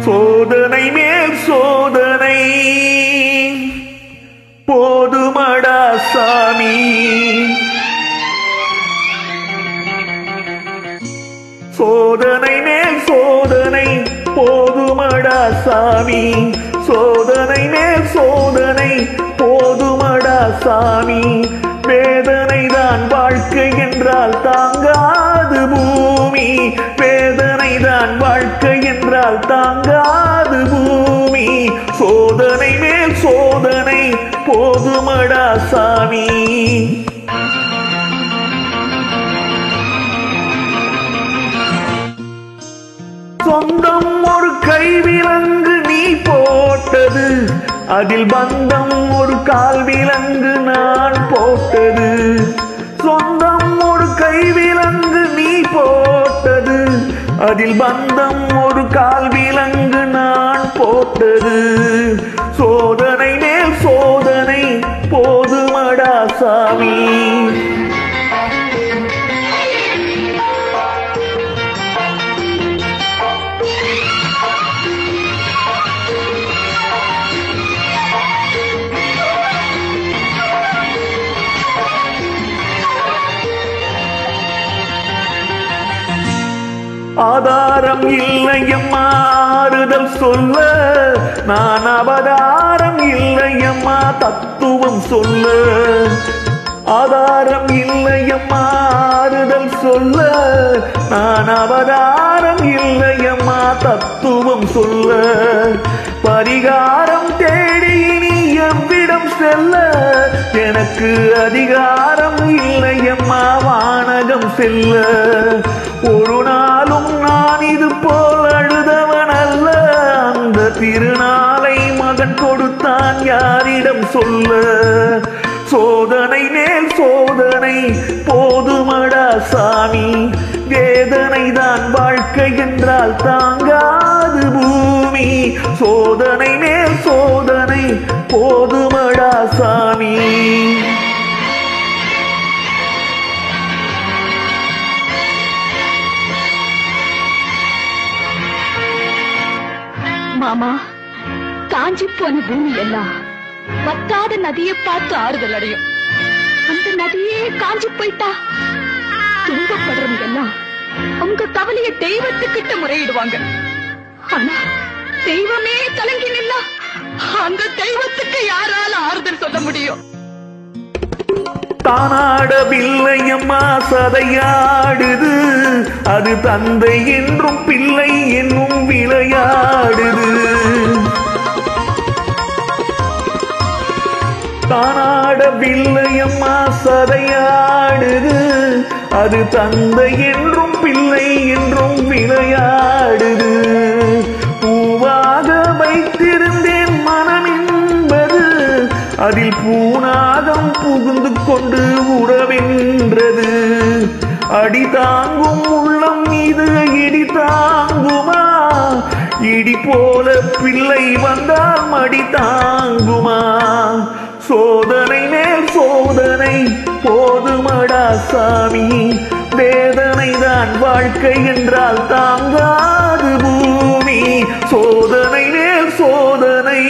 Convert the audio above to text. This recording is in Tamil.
சோதனை மேல் சோதனை போதுமடா சாமி. சோதனை மேல் சோதனை போதுமடா சாமி. சோதனை மேல் சோதனை போதுமடா சாமி. வேதனை தான் வாழ்க்கை என்றால் தாங்காது பூமி. வேதனை தான் வாழ்க்கை என்றால் தாங்காது பூமி. சோதனை மேல் சோதனை போதுமடா சாமி. சொந்தம் ஒரு கைவிலங்கு நீ போட்டது, அதில் பந்தம் ஒரு கால் விலங்கு நான் போட்டது. சொந்தம் ஒரு கைவிலங்கு நீ போட்டது, அதில் பந்தம் ஒரு கால் விலங்கு நான் போட்டது. சோதனை மேல் சோதனை போதுமடா சாமி. ஆதாரம் இல்லையம்மா ஆறுதல் சொல்ல, நான் அவதாரம் இல்லையம்மா தத்துவம் சொல்ல. ஆதாரம் இல்லையம்மா ஆறுதல் சொல்ல, நான் அவதாரம் இல்லையம்மா தத்துவம் சொல்ல. பரிகாரம் தேடி நீ எவ்விடம் செல்ல, எனக்கு அதிகாரம் இல்லையம்மா வானகம் செல்ல. ஒரு நாளும் நான் இது போல் அழுதவன் அல்ல, அந்த திருநாளை மகன் கொடுத்தான் யாரிடம் சொல்ல. சோதனை மேல் சோதனை போதுமடா சாமி. வேதனை தான் வாழ்க்கை என்றால் தாங்காது பூமி. சோதனை மேல் சோதனை போதுமடா சாமி. மாமா, காஞ்சி போன பூமி எல்லாம் வத்தாத நதியை பார்த்து ஆறுதல் அடையும். அந்த நதியே காஞ்சி போயிட்டா துன்பப்படுறவங்க எல்லாம் உங்க கவலைய தெய்வத்துக்கிட்ட முறையிடுவாங்க. ஆனா தெய்வமே கலங்கி நின்னா அந்த தெய்வத்துக்கு யாரால ஆறுதல் சொல்ல முடியும்? தானாடவில்லையம்மா சதையாடுது, அது தந்தை என்றும் பிள்ளை என்னும் விளையாடுது. தானாடவில்லையம்மா சதையாடுது, அது தந்தை என்றும் பிள்ளை என்றும் விளையாடுது. பூவாக வைத்திருந்தேன் மனம் என்பது, அதில் பூனாகம் புகுந்து கொண்டு உறவென்றது. அடி தாங்கும் உள்ளம் மீது இடி தாங்குமா? இடி போல பிள்ளை வந்தால் மடி தாங்குமா? சோதனை மேல் சோதனை போதுமடா சாமி. வேதனை தான் வாழ்க்கை என்றால் தாங்காது பூமி. சோதனை மேல் சோதனை